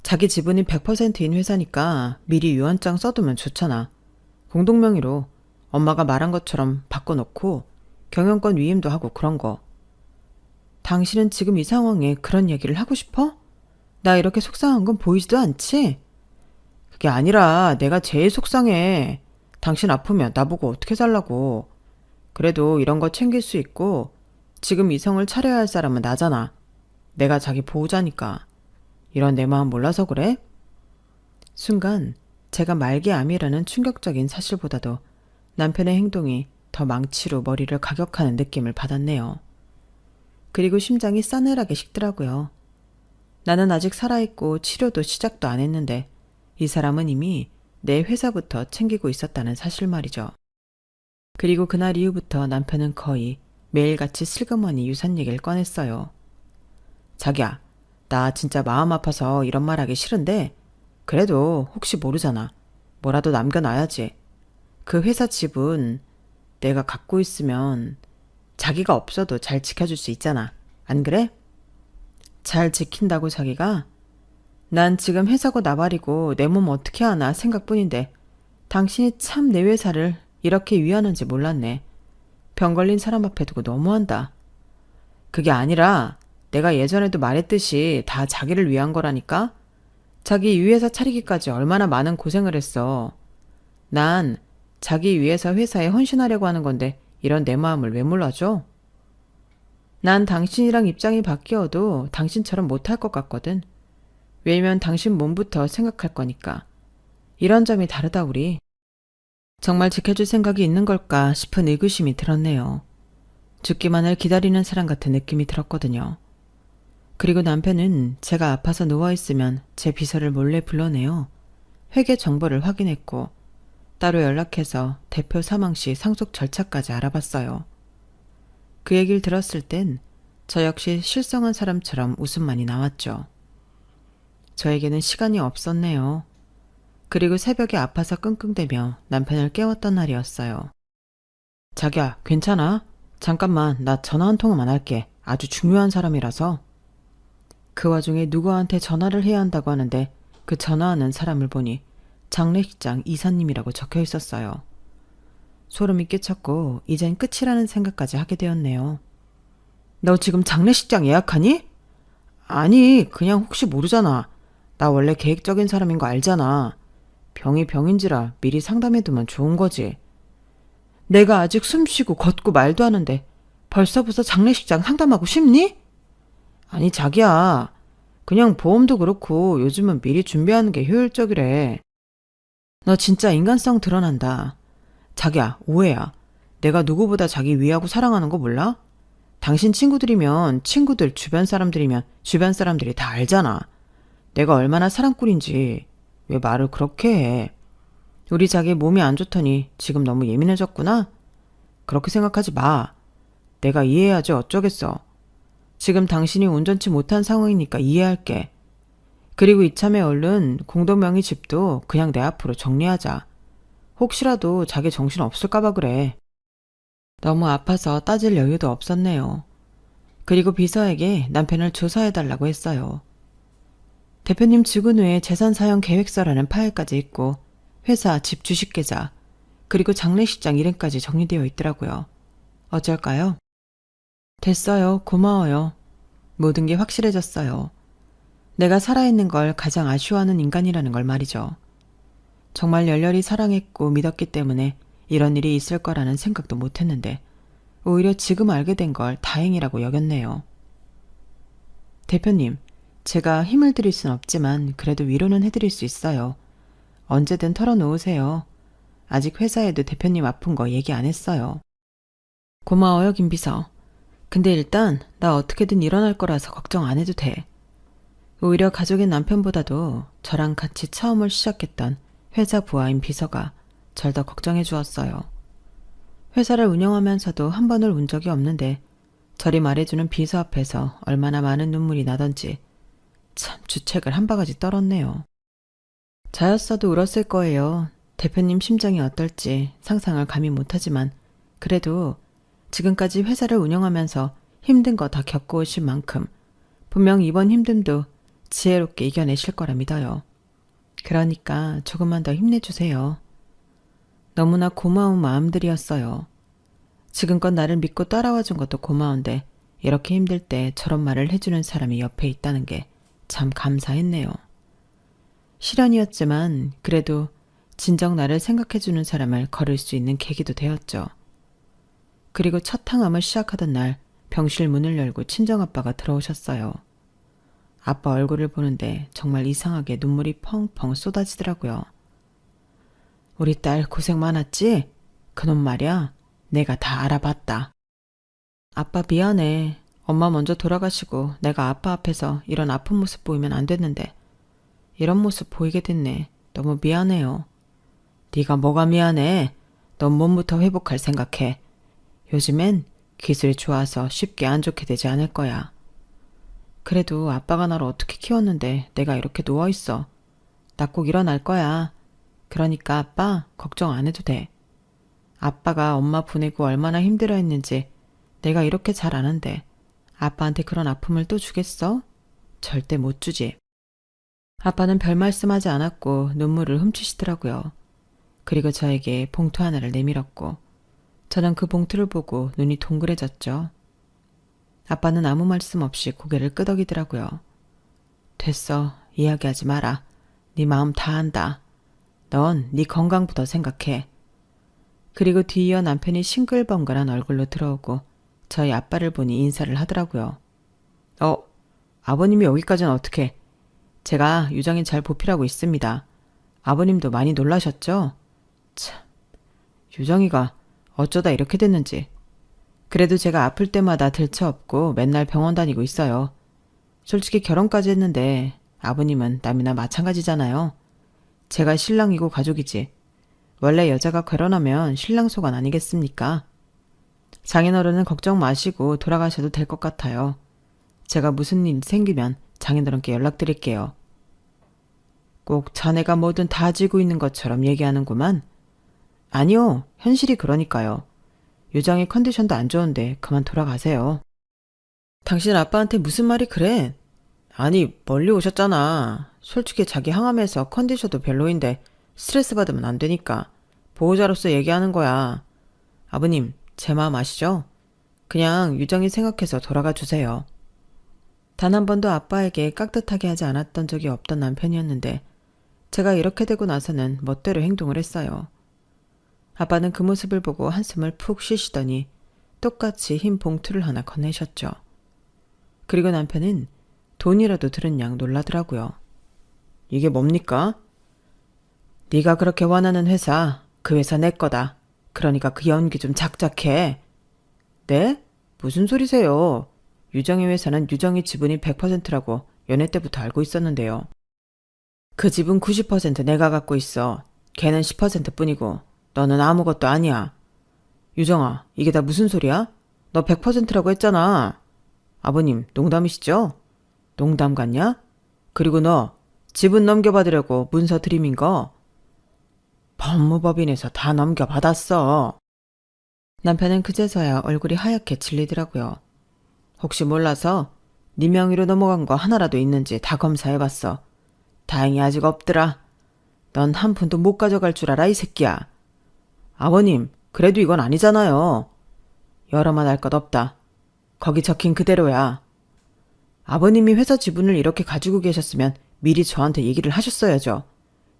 자기 지분이 100%인 회사니까 미리 유언장 써두면 좋잖아. 공동명의로 엄마가 말한 것처럼 바꿔놓고 경영권 위임도 하고 그런 거. 당신은 지금 이 상황에 그런 얘기를 하고 싶어? 나 이렇게 속상한 건 보이지도 않지? 그게 아니라 내가 제일 속상해. 당신 아프면 나보고 어떻게 살라고. 그래도 이런 거 챙길 수 있고 지금 이성을 차려야 할 사람은 나잖아. 내가 자기 보호자니까. 이런 내 마음 몰라서 그래? 순간 제가 말기암이라는 충격적인 사실보다도 남편의 행동이 더 망치로 머리를 가격하는 느낌을 받았네요. 그리고 심장이 싸늘하게 식더라고요. 나는 아직 살아있고 치료도 시작도 안 했는데 이 사람은 이미 내 회사부터 챙기고 있었다는 사실 말이죠. 그리고 그날 이후부터 남편은 거의 매일같이 슬그머니 유산 얘기를 꺼냈어요. 자기야, 나 진짜 마음 아파서 이런 말 하기 싫은데 그래도 혹시 모르잖아. 뭐라도 남겨놔야지. 그 회사 지분 내가 갖고 있으면 자기가 없어도 잘 지켜줄 수 있잖아. 안 그래? 잘 지킨다고 자기가? 난 지금 회사고 나발이고 내 몸 어떻게 하나 생각뿐인데 당신이 참 내 회사를 이렇게 위하는지 몰랐네. 병 걸린 사람 앞에 두고 너무한다. 그게 아니라 내가 예전에도 말했듯이 다 자기를 위한 거라니까? 자기 이 회사 차리기까지 얼마나 많은 고생을 했어. 난 자기 위해서 회사에 헌신하려고 하는 건데 이런 내 마음을 왜 몰라줘? 난 당신이랑 입장이 바뀌어도 당신처럼 못할 것 같거든. 왜냐면 당신 몸부터 생각할 거니까. 이런 점이 다르다 우리. 정말 지켜줄 생각이 있는 걸까 싶은 의구심이 들었네요. 죽기만을 기다리는 사람 같은 느낌이 들었거든요. 그리고 남편은 제가 아파서 누워있으면 제 비서를 몰래 불러내요. 회계 정보를 확인했고 따로 연락해서 대표 사망 시 상속 절차까지 알아봤어요. 그 얘기를 들었을 땐 저 역시 실성한 사람처럼 웃음만이 나왔죠. 저에게는 시간이 없었네요. 그리고 새벽에 아파서 끙끙대며 남편을 깨웠던 날이었어요. 자기야, 괜찮아? 잠깐만, 나 전화 한 통만 할게. 아주 중요한 사람이라서. 그 와중에 누구한테 전화를 해야 한다고 하는데 그 전화하는 사람을 보니 장례식장 이사님이라고 적혀 있었어요. 소름이 끼쳤고 이젠 끝이라는 생각까지 하게 되었네요. 너 지금 장례식장 예약하니? 아니, 그냥 혹시 모르잖아. 나 원래 계획적인 사람인 거 알잖아. 병이 병인지라 미리 상담해두면 좋은 거지. 내가 아직 숨쉬고 걷고 말도 하는데 벌써부터 장례식장 상담하고 싶니? 아니, 자기야. 그냥 보험도 그렇고 요즘은 미리 준비하는 게 효율적이래. 너 진짜 인간성 드러난다. 자기야, 오해야. 내가 누구보다 자기 위하고 사랑하는 거 몰라? 당신 친구들이면 친구들, 주변 사람들이면 주변 사람들이 다 알잖아. 내가 얼마나 사랑꾼인지. 왜 말을 그렇게 해? 우리 자기 몸이 안 좋더니 지금 너무 예민해졌구나? 그렇게 생각하지 마. 내가 이해해야지 어쩌겠어. 지금 당신이 온전치 못한 상황이니까 이해할게. 그리고 이참에 얼른 공동명의 집도 그냥 내 앞으로 정리하자. 혹시라도 자기 정신 없을까봐 그래. 너무 아파서 따질 여유도 없었네요. 그리고 비서에게 남편을 조사해달라고 했어요. 대표님 죽은 후에 재산사용 계획서라는 파일까지 있고 회사, 집 주식계좌, 그리고 장례식장 이름까지 정리되어 있더라고요. 어쩔까요? 됐어요. 고마워요. 모든 게 확실해졌어요. 내가 살아있는 걸 가장 아쉬워하는 인간이라는 걸 말이죠. 정말 열렬히 사랑했고 믿었기 때문에 이런 일이 있을 거라는 생각도 못했는데 오히려 지금 알게 된 걸 다행이라고 여겼네요. 대표님, 제가 힘을 드릴 순 없지만 그래도 위로는 해드릴 수 있어요. 언제든 털어놓으세요. 아직 회사에도 대표님 아픈 거 얘기 안 했어요. 고마워요, 김비서. 근데 일단 나 어떻게든 일어날 거라서 걱정 안 해도 돼. 오히려 가족인 남편보다도 저랑 같이 처음을 시작했던 회사 부하인 비서가 절 더 걱정해 주었어요. 회사를 운영하면서도 한 번을 운 적이 없는데 저리 말해주는 비서 앞에서 얼마나 많은 눈물이 나던지 참 주책을 한 바가지 떨었네요. 저였어도 울었을 거예요. 대표님 심정이 어떨지 상상을 감히 못하지만 그래도 지금까지 회사를 운영하면서 힘든 거 다 겪어오신 만큼 분명 이번 힘듦도 지혜롭게 이겨내실 거라 믿어요. 그러니까 조금만 더 힘내주세요. 너무나 고마운 마음들이었어요. 지금껏 나를 믿고 따라와준 것도 고마운데 이렇게 힘들 때 저런 말을 해주는 사람이 옆에 있다는 게 참 감사했네요. 시련이었지만 그래도 진정 나를 생각해주는 사람을 걸을 수 있는 계기도 되었죠. 그리고 첫 탕함을 시작하던 날 병실 문을 열고 친정아빠가 들어오셨어요. 아빠 얼굴을 보는데 정말 이상하게 눈물이 펑펑 쏟아지더라고요. 우리 딸 고생 많았지? 그놈 말이야. 내가 다 알아봤다. 아빠 미안해. 엄마 먼저 돌아가시고 내가 아빠 앞에서 이런 아픈 모습 보이면 안 됐는데 이런 모습 보이게 됐네. 너무 미안해요. 네가 뭐가 미안해. 넌 몸부터 회복할 생각해. 요즘엔 기술이 좋아서 쉽게 안 좋게 되지 않을 거야. 그래도 아빠가 나를 어떻게 키웠는데 내가 이렇게 누워있어. 나 꼭 일어날 거야. 그러니까 아빠 걱정 안 해도 돼. 아빠가 엄마 보내고 얼마나 힘들어했는지 내가 이렇게 잘 아는데 아빠한테 그런 아픔을 또 주겠어? 절대 못 주지. 아빠는 별 말씀하지 않았고 눈물을 훔치시더라고요. 그리고 저에게 봉투 하나를 내밀었고 저는 그 봉투를 보고 눈이 동그래졌죠. 아빠는 아무 말씀 없이 고개를 끄덕이더라고요. 됐어. 이야기하지 마라. 네 마음 다 안다. 넌 네 건강부터 생각해. 그리고 뒤이어 남편이 싱글벙글한 얼굴로 들어오고 저희 아빠를 보니 인사를 하더라고요. 아버님이 여기까지는 어떻게? 제가 유정이 잘 보필하고 있습니다. 아버님도 많이 놀라셨죠? 참, 유정이가 어쩌다 이렇게 됐는지. 그래도 제가 아플 때마다 들쳐업고 맨날 병원 다니고 있어요. 솔직히 결혼까지 했는데 아버님은 남이나 마찬가지잖아요. 제가 신랑이고 가족이지. 원래 여자가 결혼하면 신랑 소관 아니겠습니까? 장인어른은 걱정 마시고 돌아가셔도 될 것 같아요. 제가 무슨 일 생기면 장인어른께 연락드릴게요. 꼭 자네가 뭐든 다 지고 있는 것처럼 얘기하는구만. 아니요, 현실이 그러니까요. 유정이 컨디션도 안 좋은데 그만 돌아가세요. 당신 아빠한테 무슨 말이 그래? 아니, 멀리 오셨잖아. 솔직히 자기 항암해서 컨디션도 별로인데 스트레스 받으면 안 되니까 보호자로서 얘기하는 거야. 아버님, 제 마음 아시죠? 그냥 유정이 생각해서 돌아가 주세요. 단 한 번도 아빠에게 깍듯하게 하지 않았던 적이 없던 남편이었는데 제가 이렇게 되고 나서는 멋대로 행동을 했어요. 아빠는 그 모습을 보고 한숨을 푹 쉬시더니 똑같이 흰 봉투를 하나 건네셨죠. 그리고 남편은 돈이라도 들은 양 놀라더라고요. 이게 뭡니까? 네가 그렇게 원하는 회사, 그 회사 내 거다. 그러니까 그 연기 좀 작작해. 네? 무슨 소리세요? 유정이 회사는 유정이 지분이 100%라고 연애 때부터 알고 있었는데요. 그 지분 90% 내가 갖고 있어. 걔는 10% 뿐이고 너는 아무것도 아니야. 유정아, 이게 다 무슨 소리야? 너 100%라고 했잖아. 아버님, 농담이시죠? 농담 같냐? 그리고 너 지분 넘겨받으려고 문서 들이민 거 법무법인에서 다 넘겨받았어. 남편은 그제서야 얼굴이 하얗게 질리더라고요. 혹시 몰라서 네 명의로 넘어간 거 하나라도 있는지 다 검사해봤어. 다행히 아직 없더라. 넌 한 푼도 못 가져갈 줄 알아, 이 새끼야. 아버님, 그래도 이건 아니잖아요. 여러만 할 것 없다. 거기 적힌 그대로야. 아버님이 회사 지분을 이렇게 가지고 계셨으면 미리 저한테 얘기를 하셨어야죠.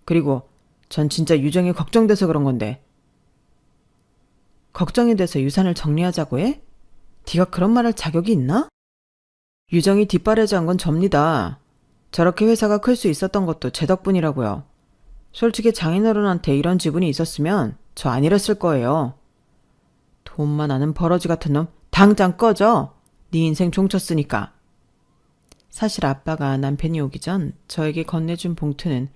그리고 전 진짜 유정이 걱정돼서 그런 건데. 걱정이 돼서 유산을 정리하자고 해? 네가 그런 말 할 자격이 있나? 유정이 뒷바라지한 건 접니다. 저렇게 회사가 클 수 있었던 것도 제 덕분이라고요. 솔직히 장인어른한테 이런 지분이 있었으면 저 안 이랬을 거예요. 돈만 아는 버러지 같은 놈 당장 꺼져. 네 인생 종쳤으니까. 사실 아빠가 남편이 오기 전 저에게 건네준 봉투는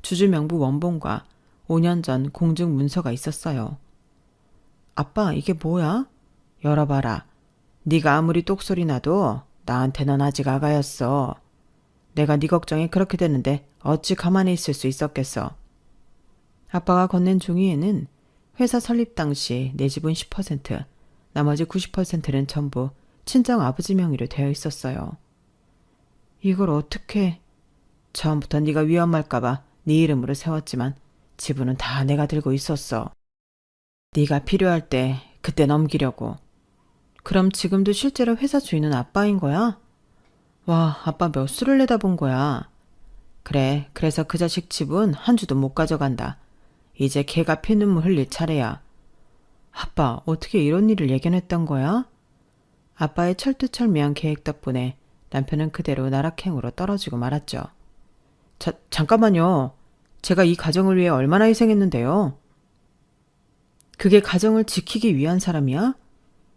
주주명부 원본과 5년 전 공증 문서가 있었어요. 아빠, 이게 뭐야? 열어봐라. 네가 아무리 똑소리 나도 나한테는 아직 아가였어. 내가 네 걱정이 그렇게 되는데 어찌 가만히 있을 수 있었겠어. 아빠가 건넨 종이에는 회사 설립 당시 내 지분 10%, 나머지 90%는 전부 친정 아버지 명의로 되어 있었어요. 이걸 어떻게... 처음부터 네가 위험할까봐 네 이름으로 세웠지만 지분은 다 내가 들고 있었어. 네가 필요할 때 그때 넘기려고. 그럼 지금도 실제로 회사 주인은 아빠인 거야? 와, 아빠 몇 수를 내다본 거야. 그래, 그래서 그 자식 지분 한 주도 못 가져간다. 이제 걔가 피눈물 흘릴 차례야. 아빠, 어떻게 이런 일을 예견했던 거야? 아빠의 철두철미한 계획 덕분에 남편은 그대로 나락행으로 떨어지고 말았죠. 잠깐만요. 제가 이 가정을 위해 얼마나 희생했는데요. 그게 가정을 지키기 위한 사람이야?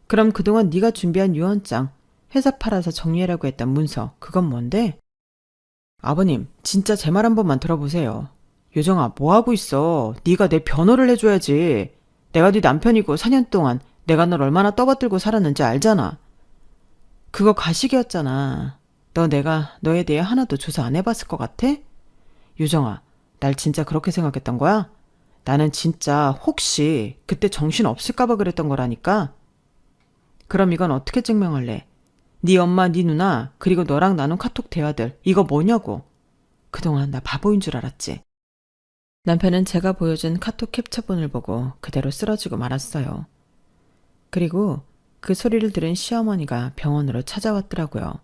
그럼 그동안 네가 준비한 유언장, 회사 팔아서 정리하려고 했던 문서, 그건 뭔데? 아버님, 진짜 제 말 한 번만 들어보세요. 유정아, 뭐하고 있어? 네가 내 변호를 해줘야지. 내가 네 남편이고 4년 동안 내가 널 얼마나 떠받들고 살았는지 알잖아. 그거 가식이었잖아. 내가 너에 대해 하나도 조사 안 해봤을 것 같아? 유정아, 날 진짜 그렇게 생각했던 거야? 나는 진짜 혹시 그때 정신 없을까봐 그랬던 거라니까? 그럼 이건 어떻게 증명할래? 네 엄마, 네 누나, 그리고 너랑 나눈 카톡 대화들, 이거 뭐냐고. 그동안 나 바보인 줄 알았지. 남편은 제가 보여준 카톡 캡처본을 보고 그대로 쓰러지고 말았어요. 그리고 그 소리를 들은 시어머니가 병원으로 찾아왔더라고요.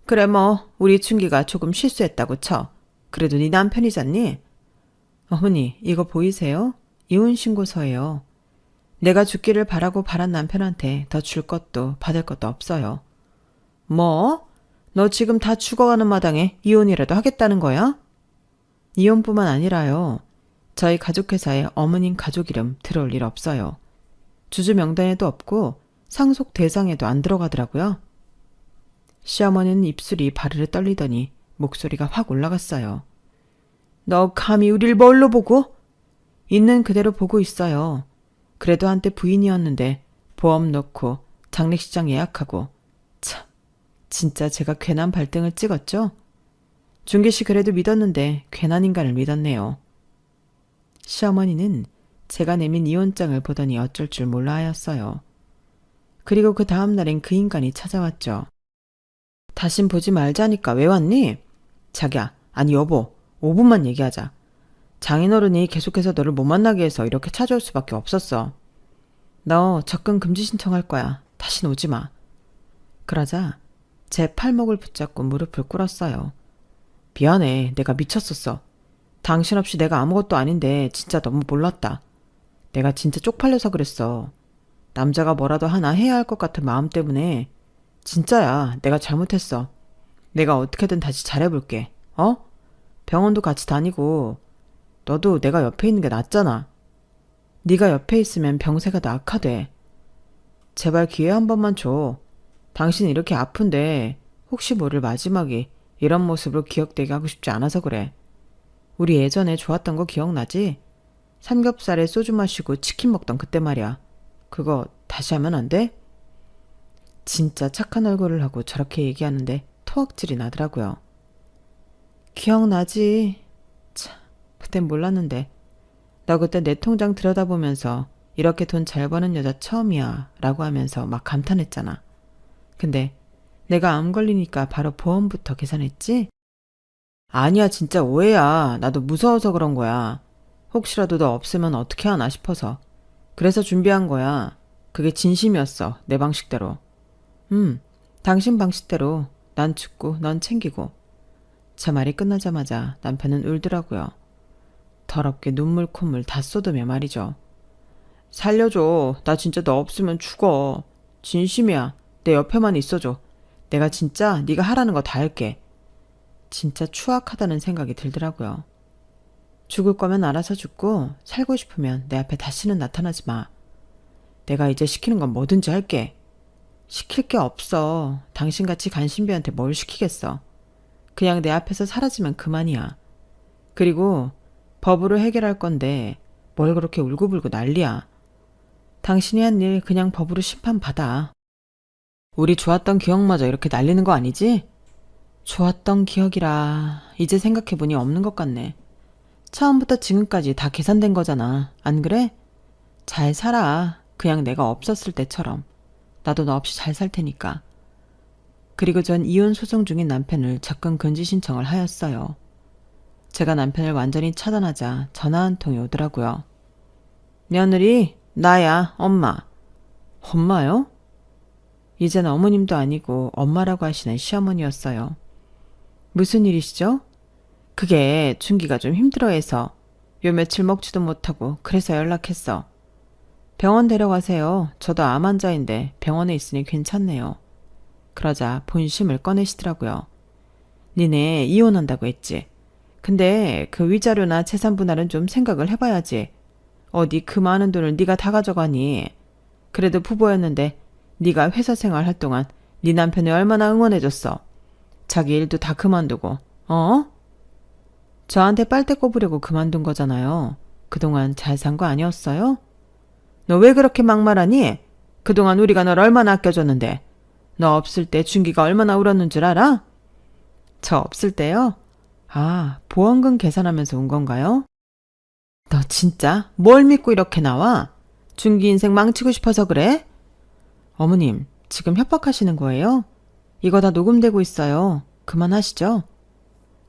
그래 뭐 우리 춘기가 조금 실수했다고 쳐. 그래도 네 남편이잖니? 어머니, 이거 보이세요? 이혼신고서예요. 내가 죽기를 바라고 바란 남편한테 더 줄 것도 받을 것도 없어요. 뭐? 너 지금 다 죽어가는 마당에 이혼이라도 하겠다는 거야? 이혼뿐만 아니라요. 저희 가족회사에 어머님 가족 이름 들어올 일 없어요. 주주 명단에도 없고 상속 대상에도 안 들어가더라고요. 시어머니는 입술이 바르르 떨리더니 목소리가 확 올라갔어요. 너 감히 우릴 뭘로 보고? 있는 그대로 보고 있어요. 그래도 한때 부인이었는데 보험 넣고 장례식장 예약하고 참 진짜 제가 괜한 발등을 찍었죠? 준기 씨 그래도 믿었는데 괜한 인간을 믿었네요. 시어머니는 제가 내민 이혼장을 보더니 어쩔 줄 몰라 하였어요. 그리고 그 다음 날엔 그 인간이 찾아왔죠. 다신 보지 말자니까 왜 왔니? 자기야, 아니 여보, 5분만 얘기하자. 장인어른이 계속해서 너를 못 만나게 해서 이렇게 찾아올 수밖에 없었어. 너 접근 금지 신청할 거야. 다신 오지 마. 그러자 제 팔목을 붙잡고 무릎을 꿇었어요. 미안해, 내가 미쳤었어. 당신 없이 내가 아무것도 아닌데 진짜 너무 몰랐다. 내가 진짜 쪽팔려서 그랬어. 남자가 뭐라도 하나 해야 할 것 같은 마음 때문에. 진짜야, 내가 잘못했어. 내가 어떻게든 다시 잘해볼게. 어? 병원도 같이 다니고 너도 내가 옆에 있는 게 낫잖아. 네가 옆에 있으면 병세가 더 악화돼. 제발 기회 한 번만 줘. 당신 이렇게 아픈데 혹시 모를 마지막이 이런 모습으로 기억되게 하고 싶지 않아서 그래. 우리 예전에 좋았던 거 기억나지? 삼겹살에 소주 마시고 치킨 먹던 그때 말이야. 그거 다시 하면 안 돼? 진짜 착한 얼굴을 하고 저렇게 얘기하는데 토악질이 나더라고요. 기억나지? 참, 그땐 몰랐는데. 너 그때 내 통장 들여다보면서 이렇게 돈 잘 버는 여자 처음이야 라고 하면서 막 감탄했잖아. 근데 내가 암 걸리니까 바로 보험부터 계산했지? 아니야, 진짜 오해야. 나도 무서워서 그런 거야. 혹시라도 너 없으면 어떻게 하나 싶어서. 그래서 준비한 거야. 그게 진심이었어, 내 방식대로. 당신 방식대로. 난 죽고 넌 챙기고. 제 말이 끝나자마자 남편은 울더라고요. 더럽게 눈물 콧물 다 쏟으며 말이죠. 살려줘. 나 진짜 너 없으면 죽어. 진심이야. 내 옆에만 있어줘. 내가 진짜 네가 하라는 거 다 할게. 진짜 추악하다는 생각이 들더라고요. 죽을 거면 알아서 죽고 살고 싶으면 내 앞에 다시는 나타나지 마. 내가 이제 시키는 건 뭐든지 할게. 시킬 게 없어. 당신같이 간신배한테 뭘 시키겠어. 그냥 내 앞에서 사라지면 그만이야. 그리고 법으로 해결할 건데 뭘 그렇게 울고불고 난리야. 당신이 한 일 그냥 법으로 심판받아. 우리 좋았던 기억마저 이렇게 날리는 거 아니지? 좋았던 기억이라 이제 생각해보니 없는 것 같네. 처음부터 지금까지 다 계산된 거잖아. 안 그래? 잘 살아. 그냥 내가 없었을 때처럼. 나도 너 없이 잘 살 테니까. 그리고 전 이혼 소송 중인 남편을 접근 금지 신청을 하였어요. 제가 남편을 완전히 차단하자 전화 한 통이 오더라고요. 며느리, 나야, 엄마. 엄마요? 이젠 어머님도 아니고 엄마라고 하시는 시어머니였어요. 무슨 일이시죠? 그게 준기가 좀 힘들어해서 요 며칠 먹지도 못하고 그래서 연락했어. 병원 데려가세요. 저도 암 환자인데 병원에 있으니 괜찮네요. 그러자 본심을 꺼내시더라고요. 니네 이혼한다고 했지. 근데 그 위자료나 재산 분할은 좀 생각을 해봐야지. 어디 그 많은 돈을 네가 다 가져가니. 그래도 부부였는데 네가 회사 생활할 동안 네 남편이 얼마나 응원해줬어. 자기 일도 다 그만두고. 어? 저한테 빨대 꼽으려고 그만둔 거잖아요. 그동안 잘 산 거 아니었어요? 너 왜 그렇게 막말하니? 그동안 우리가 널 얼마나 아껴줬는데. 너 없을 때 준기가 얼마나 울었는 줄 알아? 저 없을 때요? 아, 보험금 계산하면서 온 건가요? 너 진짜 뭘 믿고 이렇게 나와? 준기 인생 망치고 싶어서 그래? 어머님, 지금 협박하시는 거예요? 이거 다 녹음되고 있어요. 그만하시죠.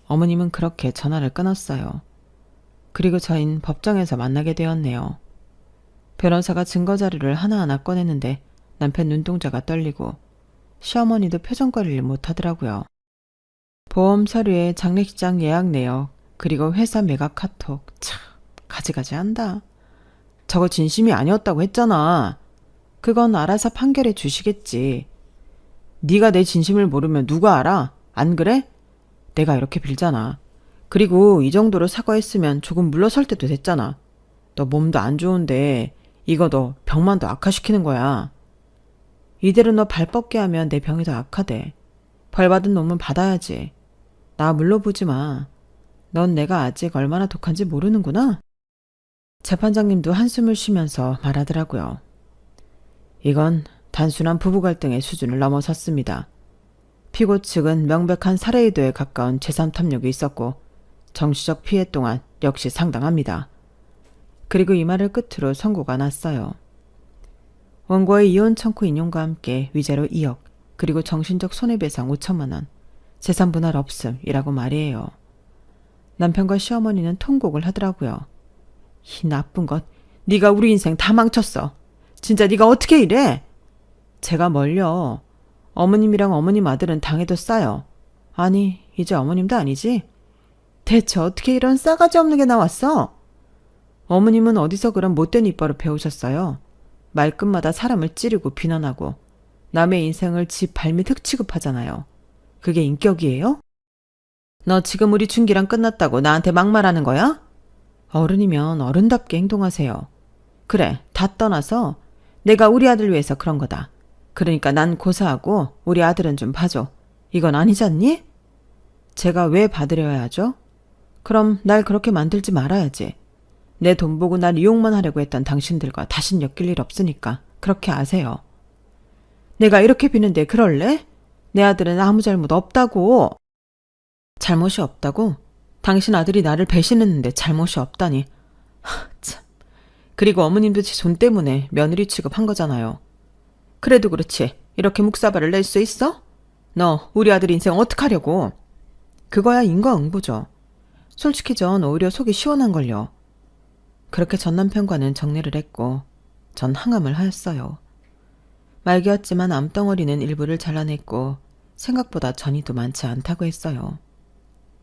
어머님은 그렇게 전화를 끊었어요. 그리고 저흰 법정에서 만나게 되었네요. 변호사가 증거 자료를 하나하나 꺼내는데 남편 눈동자가 떨리고 시어머니도 표정 관리를 못하더라고요. 보험 서류에 장례식장 예약 내역, 그리고 회사 매각 카톡. 참, 가지가지 한다. 저거 진심이 아니었다고 했잖아. 그건 알아서 판결해 주시겠지. 네가 내 진심을 모르면 누가 알아? 안 그래? 내가 이렇게 빌잖아. 그리고 이 정도로 사과했으면 조금 물러설 때도 됐잖아. 너 몸도 안 좋은데 이거 너 병만 더 악화시키는 거야. 이대로 너 발 뻗게 하면 내 병이 더 악화돼. 벌 받은 놈은 받아야지. 나 물러보지 마. 넌 내가 아직 얼마나 독한지 모르는구나. 재판장님도 한숨을 쉬면서 말하더라고요. 이건 단순한 부부 갈등의 수준을 넘어섰습니다. 피고 측은 명백한 살해 의도에 가까운 재산 탐욕이 있었고 정치적 피해 또한 역시 상당합니다. 그리고 이 말을 끝으로 선고가 났어요. 원고의 이혼 청구 인용과 함께 위자료 2억, 그리고 정신적 손해배상 5천만 원, 재산 분할 없음이라고 말이에요. 남편과 시어머니는 통곡을 하더라고요. 이 나쁜 것, 네가 우리 인생 다 망쳤어. 진짜 네가 어떻게 이래? 제가 뭘요. 어머님이랑 어머님 아들은 당해도 싸요. 아니, 이제 어머님도 아니지? 대체 어떻게 이런 싸가지 없는 게 나왔어? 어머님은 어디서 그런 못된 입버릇 배우셨어요? 말끝마다 사람을 찌르고 비난하고 남의 인생을 지 발밑 취급하잖아요. 그게 인격이에요? 너 지금 우리 준기랑 끝났다고 나한테 막말하는 거야? 어른이면 어른답게 행동하세요. 그래, 다 떠나서 내가 우리 아들 위해서 그런 거다. 그러니까 난 고사하고 우리 아들은 좀 봐줘. 이건 아니잖니? 제가 왜 봐드려야 하죠? 그럼 날 그렇게 만들지 말아야지. 내 돈 보고 날 이용만 하려고 했던 당신들과 다신 엮일 일 없으니까 그렇게 아세요. 내가 이렇게 비는데 그럴래? 내 아들은 아무 잘못 없다고. 잘못이 없다고? 당신 아들이 나를 배신했는데 잘못이 없다니. 참. 그리고 어머님도 제 돈 때문에 며느리 취급한 거잖아요. 그래도 그렇지. 이렇게 묵사발을 낼 수 있어? 너 우리 아들 인생 어떡하려고? 그거야 인과응보죠. 솔직히 전 오히려 속이 시원한걸요. 그렇게 전 남편과는 정리를 했고 전 항암을 하였어요. 말기였지만 암덩어리는 일부를 잘라냈고 생각보다 전이도 많지 않다고 했어요.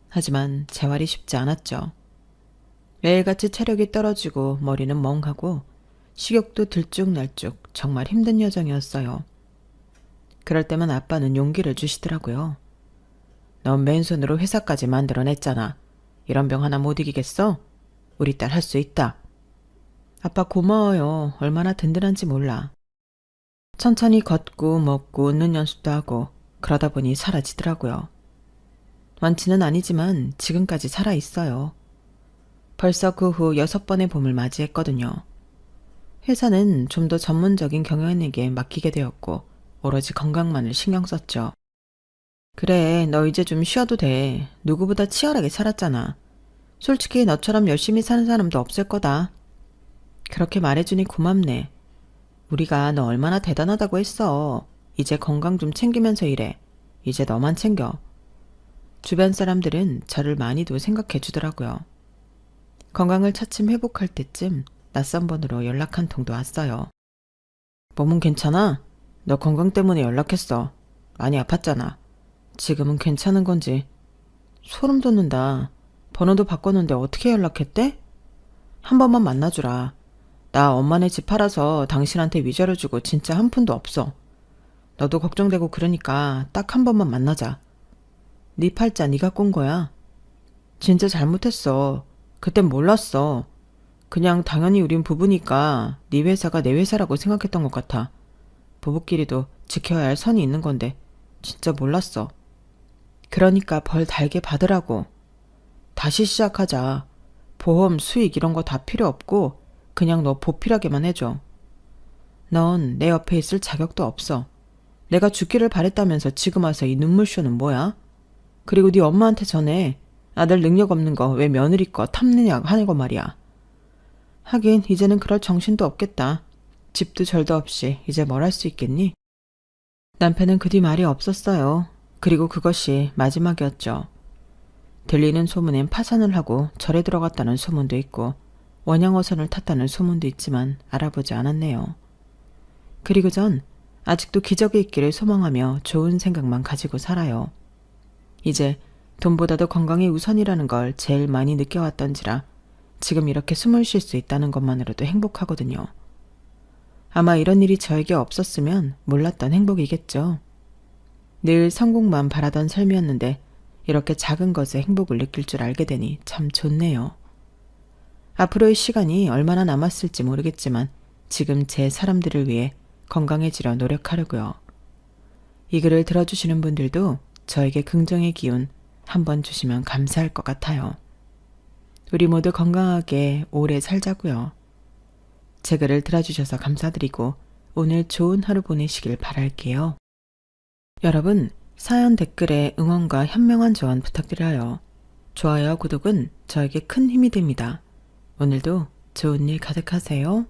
하지만 재활이 쉽지 않았죠. 매일같이 체력이 떨어지고 머리는 멍하고 식욕도 들쭉날쭉 정말 힘든 여정이었어요. 그럴 때만 아빠는 용기를 주시더라고요. 넌 맨손으로 회사까지 만들어냈잖아. 이런 병 하나 못 이기겠어? 우리 딸 할 수 있다. 아빠 고마워요. 얼마나 든든한지 몰라. 천천히 걷고 먹고 웃는 연습도 하고 그러다 보니 사라지더라고요. 완치는 아니지만 지금까지 살아있어요. 벌써 그 후 6번의 봄을 맞이했거든요. 회사는 좀 더 전문적인 경영인에게 맡기게 되었고 오로지 건강만을 신경 썼죠. 그래, 너 이제 좀 쉬어도 돼. 누구보다 치열하게 살았잖아. 솔직히 너처럼 열심히 사는 사람도 없을 거다. 그렇게 말해주니 고맙네. 우리가 너 얼마나 대단하다고 했어. 이제 건강 좀 챙기면서 일해. 이제 너만 챙겨. 주변 사람들은 저를 많이도 생각해 주더라고요. 건강을 차츰 회복할 때쯤 낯선 번호로 연락 한 통도 왔어요. 몸은 괜찮아? 너 건강 때문에 연락했어. 많이 아팠잖아. 지금은 괜찮은 건지. 소름 돋는다. 번호도 바꿨는데 어떻게 연락했대? 한 번만 만나주라. 나 엄마네 집 팔아서 당신한테 위자료 주고 진짜 한 푼도 없어. 너도 걱정되고 그러니까 딱 한 번만 만나자. 네 팔자 네가 꼰 거야. 진짜 잘못했어. 그땐 몰랐어. 그냥 당연히 우린 부부니까 네 회사가 내 회사라고 생각했던 것 같아. 부부끼리도 지켜야 할 선이 있는 건데 진짜 몰랐어. 그러니까 벌 달게 받으라고. 다시 시작하자. 보험, 수익 이런 거 다 필요 없고 그냥 너 보필하게만 해줘. 넌 내 옆에 있을 자격도 없어. 내가 죽기를 바랬다면서 지금 와서 이 눈물쇼는 뭐야? 그리고 네 엄마한테 전해. 아들 능력 없는 거 왜 며느리 거 탐내냐 하는 거 말이야. 하긴 이제는 그럴 정신도 없겠다. 집도 절도 없이 이제 뭘 할 수 있겠니? 남편은 그 뒤 말이 없었어요. 그리고 그것이 마지막이었죠. 들리는 소문엔 파산을 하고 절에 들어갔다는 소문도 있고 원양어선을 탔다는 소문도 있지만 알아보지 않았네요. 그리고 전 아직도 기적이 있기를 소망하며 좋은 생각만 가지고 살아요. 이제 돈보다도 건강이 우선이라는 걸 제일 많이 느껴왔던지라 지금 이렇게 숨을 쉴 수 있다는 것만으로도 행복하거든요. 아마 이런 일이 저에게 없었으면 몰랐던 행복이겠죠. 늘 성공만 바라던 삶이었는데 이렇게 작은 것에 행복을 느낄 줄 알게 되니 참 좋네요. 앞으로의 시간이 얼마나 남았을지 모르겠지만 지금 제 사람들을 위해 건강해지려 노력하려고요. 이 글을 들어주시는 분들도 저에게 긍정의 기운 한번 주시면 감사할 것 같아요. 우리 모두 건강하게 오래 살자고요. 제 글을 들어주셔서 감사드리고 오늘 좋은 하루 보내시길 바랄게요. 여러분, 사연 댓글에 응원과 현명한 조언 부탁드려요. 좋아요와 구독은 저에게 큰 힘이 됩니다. 오늘도 좋은 일 가득하세요.